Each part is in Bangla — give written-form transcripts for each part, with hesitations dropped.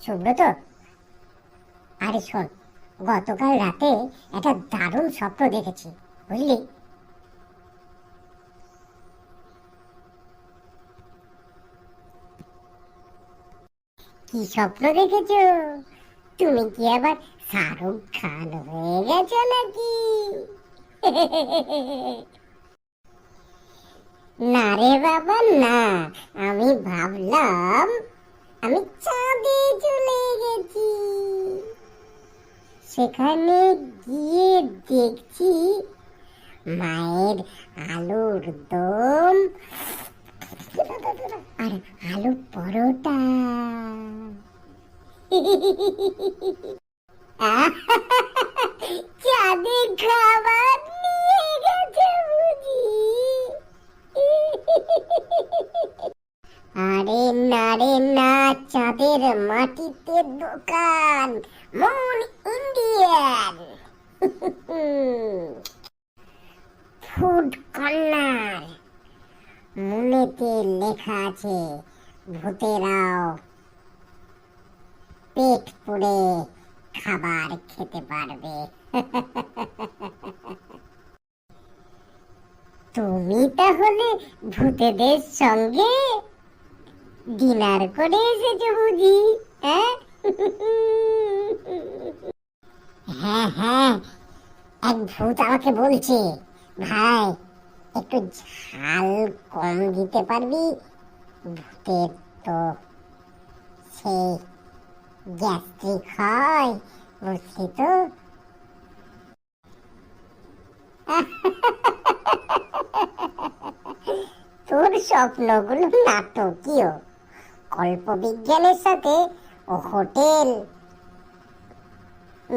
সুব্রত, আরে শোন, গতকাল রাতে একটা দারুণ স্বপ্ন দেখেছি, বুঝলি? কি স্বপ্ন দেখেছো? তুমি কি আবার শাহরুখ খান হয়ে গেছো নাকি? না রে বাবা না, আমি ভাবলাম আমি চাঁদে চলে গেছি। সেখানে গিয়ে দেখছি মায়ের আলুর দম আর আলু পরোটা। চাঁদে খাবার নিয়ে গেছে বুঝি? আরে না রে না, চাঁদের মাটিতে দোকান, মন ইন্ডিয়ান ফুড কর্নার। মনেতে লেখা আছে, ভূতেরাও পেট পুড়ে খাবার খেতে পারবে। তুমি তাহলে ভূতেদের সঙ্গে ডিনার করে এসেছো বুঝি? হ্যাঁ হ্যাঁ হ্যাঁ, এক ভূত আমাকে বলছে, ভাই একটু ঝাল কম দিতে পারবি? ভূতের তো সেই গ্যাস্ট্রিক হয়, বুঝলি তো। তোর স্বপ্নগুলো নাটকীয়, কল্পবিজ্ঞানের সাথে হোটেল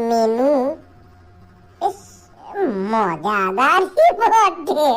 মেনু বেশ মজাদারই বটে।